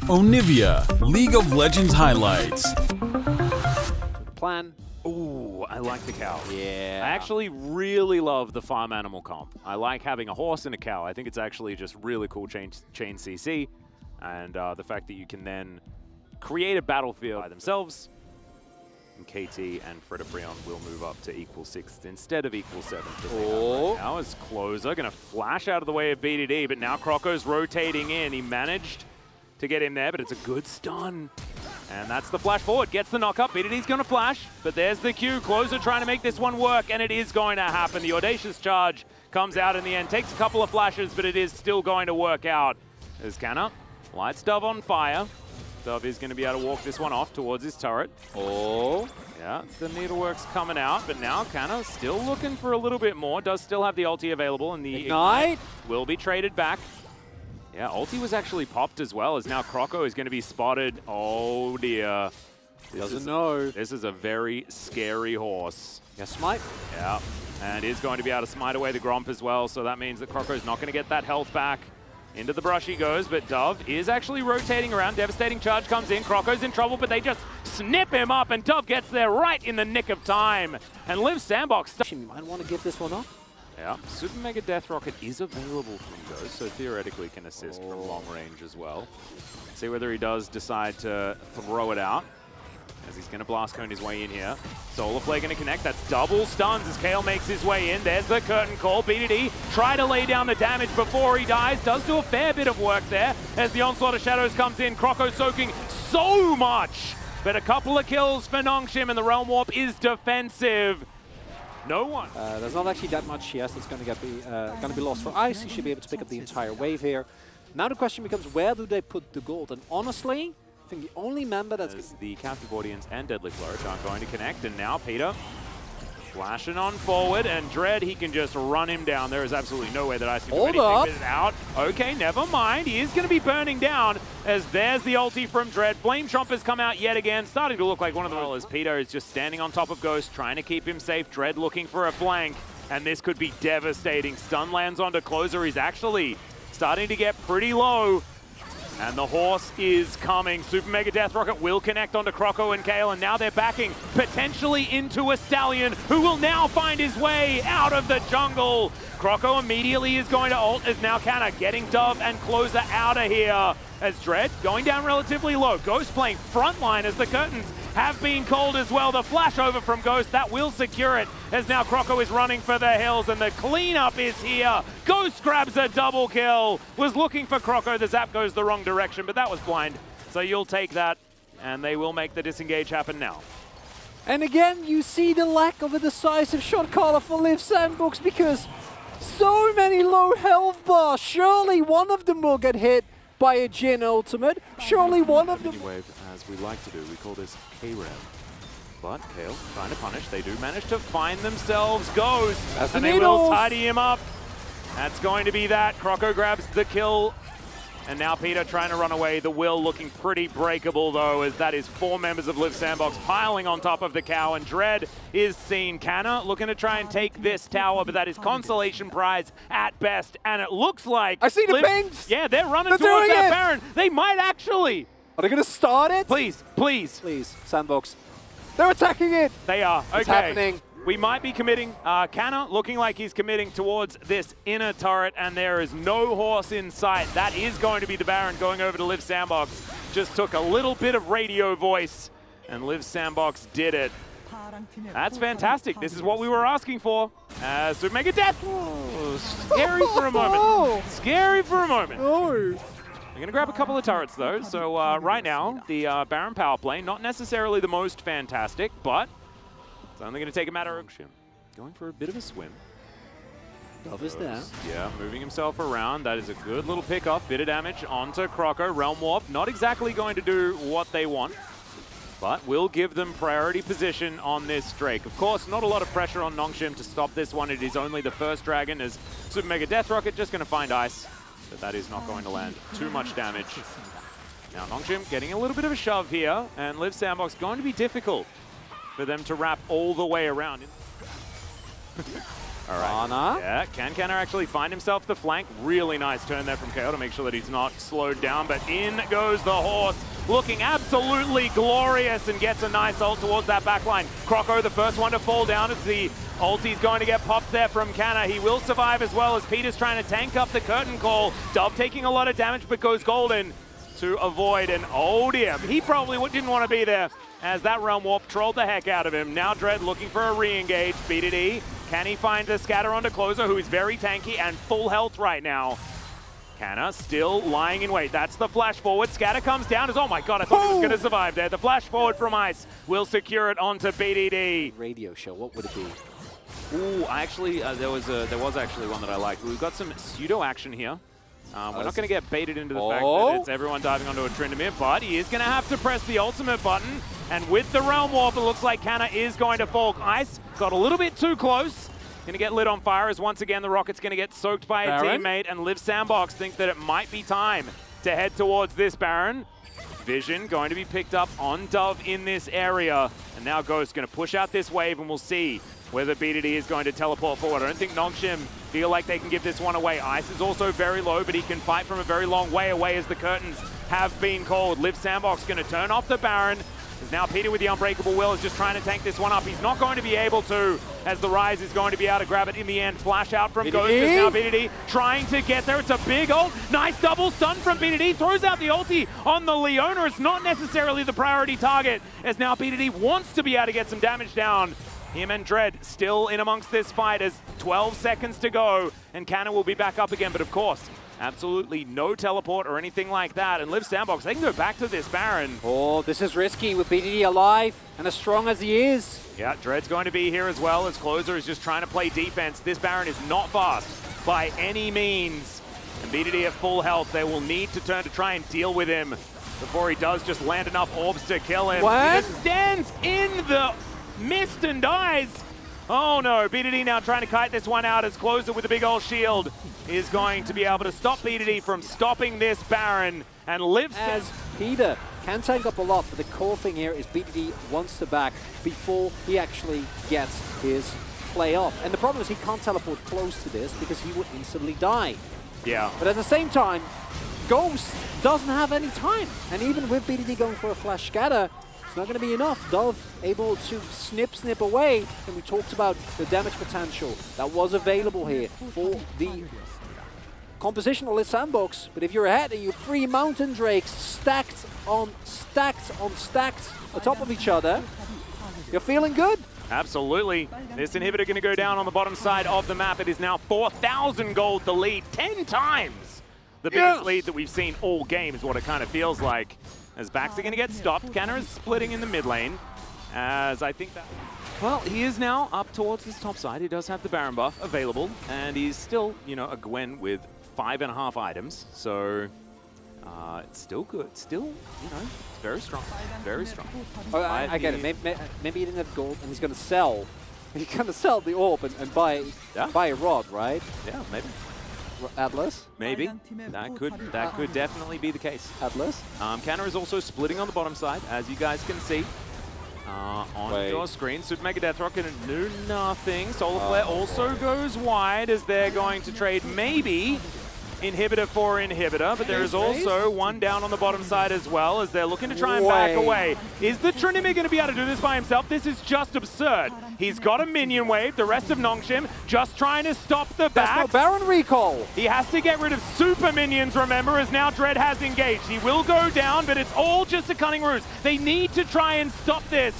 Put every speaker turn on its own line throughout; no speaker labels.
Onivia, League of Legends highlights.
Plan.
Ooh, I like the cow.
Yeah.
I actually really love the farm animal comp. I like having a horse and a cow. I think it's actually just really cool chain CC. And the fact that you can then create a battlefield by themselves. And KT and Fredabrion will move up to =6 instead of =7. Right now is Closer going to flash out of the way of BDD, but now Croco's rotating in. He managed to get him there, but it's a good stun. And that's the flash forward, gets the knock up. BDD's going to flash, but there's the Q. Closer trying to make this one work, and it is going to happen. The audacious charge comes out in the end. Takes a couple of flashes, but it is still going to work out. As Canna lights Dove on fire. Dove is going to be able to walk this one off towards his turret. Oh, yeah, the needlework's coming out, but now Canna still looking for a little bit more. Does still have the ulti available, and the Ignite will be traded back. Yeah, ulti was actually popped as well, as now Croco is going to be spotted. Oh dear.
Doesn't know.
This is a very scary horse.
Yeah, smite.
Yeah, and is going to be able to smite away the Gromp as well, so that means that Croco's not going to get that health back. Into the brush he goes, but Dove is actually rotating around. Devastating charge comes in. Croco's in trouble, but they just snip him up, and Dove gets there right in the nick of time. And Liiv SANDBOX.
You might want to give this one up.
Yeah, Super Mega Death Rocket is available from Ghost, so theoretically can assist from long range as well. See whether he does decide to throw it out, as he's going to blast cone his way in here. Solar Flare going to connect. That's double stuns as Kale makes his way in. There's the curtain call. BDD try to lay down the damage before he dies. Does do a fair bit of work there as the Onslaught of Shadows comes in. Croco soaking so much, but a couple of kills for Nongshim, and the Realm Warp is defensive. No one.
There's not actually that much CS that's going to be lost for Ice. He should be able to pick up the entire wave here. Now the question becomes, where do they put the gold? And honestly, I think the only member that's...
The captive audience and Deadly Flourish aren't going to connect, and now Peter flashing on forward, and Dread, he can just run him down. There is absolutely no way that Ice can do anything with it out. Okay, never mind. He is going to be burning down, as there's the ulti from Dread. Flame Chompers come out yet again, starting to look like one of the... As Peter is just standing on top of Ghost, trying to keep him safe. Dread looking for a flank, and this could be devastating. Stun lands onto Closer. He's actually starting to get pretty low. And the horse is coming. Super Mega Death Rocket will connect onto Croco and Kale, and now they're backing potentially into a Stallion, who will now find his way out of the jungle. Croco immediately is going to ult, as now Canna getting Dove and Closer out of here. As Dread going down relatively low. Ghost playing frontline as the curtains have been called as well. The flash over from Ghost, that will secure it, as now Croco is running for the hills, and the cleanup is here. Ghost grabs a double kill. Was looking for Croco, the zap goes the wrong direction, but that was blind. So you'll take that, and they will make the disengage happen now.
And again, you see the lack of a decisive shot caller for Liiv SANDBOX, because so many low health bars. Surely one of them will get hit by a Jhin ultimate. Surely one of them...
Wave, as we like to do, we call this K-Rev. But Kale trying to punish. They do manage to find themselves Ghost, and they will tidy him up. That's going to be that. Croco grabs the kill, and now Peter trying to run away. The Will looking pretty breakable, though, as that is 4 members of Liiv SANDBOX piling on top of the cow, and Dread is seen. Canna looking to try and take this tower, but that is consolation prize at best, and it looks like...
I see the pings!
Yeah, they're running towards that Baron. They might actually...
Are they going to start it?
Please, please.
Please, SANDBOX. They're attacking it!
They are. Okay.
It's happening.
We might be committing. Canna looking like he's committing towards this inner turret, and there is no horse in sight. That is going to be the Baron going over to Liiv SANDBOX. Just took a little bit of radio voice, and Liiv SANDBOX did it. That's fantastic. This is what we were asking for. Super Mega Death. Oh, scary for a moment. Scary for a moment.
Oh.
We're going to grab a couple of turrets, though. So right now, the Baron power play, not necessarily the most fantastic, but it's only going to take a matter of going for a bit of a swim.
Dove is there.
Yeah, moving himself around. That is a good little pick-off. Bit of damage onto Croco. Realm Warp, not exactly going to do what they want, but will give them priority position on this Drake. Of course, not a lot of pressure on Nongshim to stop this one. It is only the first dragon, as Super Mega Death Rocket just going to find Ice, but that is not going to land too much damage. Now Nongshim getting a little bit of a shove here, and Liiv SANDBOX going to be difficult for them to wrap all the way around. All right.
Kana.
Yeah, can Kana actually find himself the flank? Really nice turn there from KO to make sure that he's not slowed down, but in goes the horse, looking absolutely glorious and gets a nice ult towards that backline. Croco, the first one to fall down as the ulti's going to get popped there from Kana. He will survive as well as Peter's trying to tank up the curtain call. Dove taking a lot of damage but goes golden to avoid an oh dear. He probably didn't want to be there as that Realm Warp trolled the heck out of him. Now Dread looking for a re-engage. BDD, can he find the scatter onto Closer, who is very tanky and full health right now? Kana still lying in wait. That's the flash forward. Scatter comes down as, oh my god, I thought he was going to survive there. The flash forward from Ice will secure it onto BDD.
Radio show, what would it be?
Ooh, actually, there was actually one that I liked. We've got some pseudo action here. We're not going to get baited into the fact that it's everyone diving onto a Tryndamere, but he is going to have to press the ultimate button. And with the Realm Warp, it looks like Kana is going to fall. Ice got a little bit too close. Going to get lit on fire as once again the Rocket's going to get soaked by a teammate, and Liiv SANDBOX think that it might be time to head towards this Baron. Vision going to be picked up on Dove in this area. And now Ghost going to push out this wave, and we'll see whether BDD is going to teleport forward. I don't think Nongshim feel like they can give this one away. Ice is also very low, but he can fight from a very long way away as the curtains have been called. Liiv SANDBOX going to turn off the Baron. As now Peter with the Unbreakable Will is just trying to tank this one up. He's not going to be able to, as the Rise is going to be able to grab it in the end. Flash out from Ghost as now BDD trying to get there. It's a big ult. Nice double stun from BDD. Throws out the ulti on the Leona. It's not necessarily the priority target, as now BDD wants to be able to get some damage down. Him and Dread still in amongst this fight as 12 seconds to go, and Kana will be back up again, but of course, absolutely no teleport or anything like that, and Liiv SANDBOX, they can go back to this Baron.
Oh, this is risky with BDD alive and as strong as he is.
Yeah, Dread's going to be here as well, as Closer is just trying to play defense. This Baron is not fast by any means, and BDD at full health, they will need to turn to try and deal with him before he does just land enough orbs to kill him.
What?
He just stands in the mist and dies. Oh no, BDD now trying to kite this one out as Closer with a big old shield is going to be able to stop BDD from stopping this Baron, and lives
as Peter can tank up a lot, but the core thing here is BDD wants to back before he actually gets his play off. And the problem is he can't teleport close to this because he would instantly die.
Yeah.
But at the same time, Ghost doesn't have any time. And even with BDD going for a flash scatter, it's not going to be enough. Dove able to snip away, and we talked about the damage potential that was available here for the composition of Liiv SANDBOX. But if you're ahead and you have 3 Mountain Drakes stacked on stacked on top of each other, you're feeling good.
Absolutely. This inhibitor going to go down on the bottom side of the map. It is now 4,000 gold to lead, 10 times the biggest lead that we've seen all game is what it kind of feels like. As backs are going to get stopped. Kana is splitting in the mid lane. As I think that... Well, he is now up towards this top side. He does have the Baron buff available. And he's still, you know, a Gwen with 5.5 items. So, it's still good. Still, you know, very strong. Very strong.
Oh, I get it. Maybe he didn't have gold and he's going to sell. He's going to sell the orb and buy a rod, right?
Yeah, maybe.
Atlas?
Maybe. That could definitely be the case.
Atlas?
Kana is also splitting on the bottom side, as you guys can see. On your screen, Super Mega Death Rocket and do nothing. Solar Flare also goes wide as they're going to trade maybe inhibitor for inhibitor, but there is also one down on the bottom side as well as they're looking to try and back away. Is the Tryndamere going to be able to do this by himself? This is just absurd. He's got a minion wave, the rest of Nongshim just trying to stop the back.
That's no Baron recall.
He has to get rid of super minions, remember, as now Dread has engaged. He will go down, but it's all just a cunning ruse. They need to try and stop this.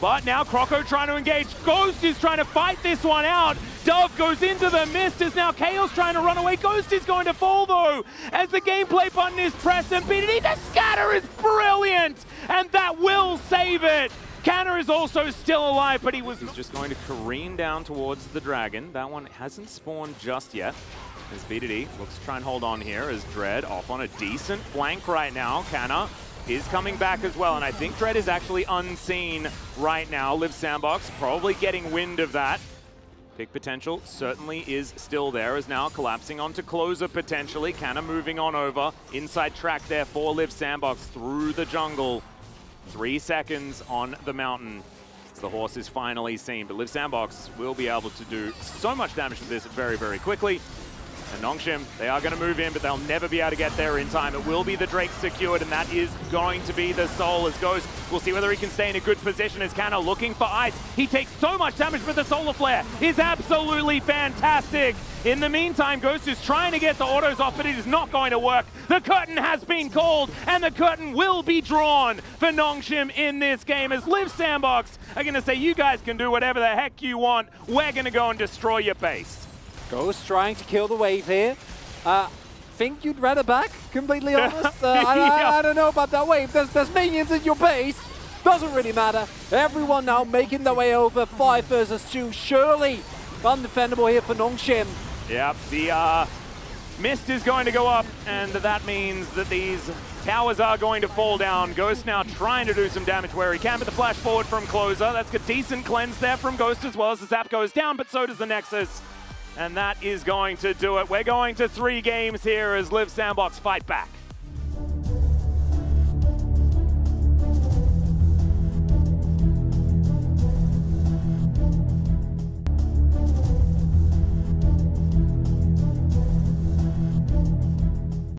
But now Croco trying to engage. Ghost is trying to fight this one out. Dove goes into the mist as now Chaos trying to run away. Ghost is going to fall though as the gameplay button is pressed and BDD, the scatter is brilliant and that will save it. Kana is also still alive, but he's just going to careen down towards the dragon. That one hasn't spawned just yet. As BDD looks to try and hold on here as Dread off on a decent flank right now. Kana is coming back as well, and I think Dread is actually unseen right now. Liiv SANDBOX probably getting wind of that. Pick potential certainly is still there, is now collapsing onto Closer potentially. Kana moving on over. Inside track there for Liiv SANDBOX through the jungle. 3 seconds on the mountain. the horse is finally seen. But Liiv SANDBOX will be able to do so much damage with this very, very quickly. And Nongshim, they are going to move in, but they'll never be able to get there in time. It will be the Drake secured, and that is going to be the Soul as Ghost. We'll see whether he can stay in a good position as Canna looking for ice. He takes so much damage, but the Solar Flare is absolutely fantastic. In the meantime, Ghost is trying to get the autos off, but it is not going to work. The curtain has been called, and the curtain will be drawn for Nongshim in this game as Liiv SANDBOX are going to say, you guys can do whatever the heck you want. We're going to go and destroy your base.
Ghost trying to kill the wave here. Think you'd rather back, completely honest. I don't know about that wave. There's minions in your base. Doesn't really matter. Everyone now making their way over. 5 versus 2. Surely undefendable here for Nongshim.
Yep, the mist is going to go up, and that means that these towers are going to fall down. Ghost now trying to do some damage where he can, but the flash forward from Closer. That's a decent cleanse there from Ghost as well as the zap goes down, but so does the Nexus. And that is going to do it. We're going to 3 games here as Liiv SANDBOX fight back.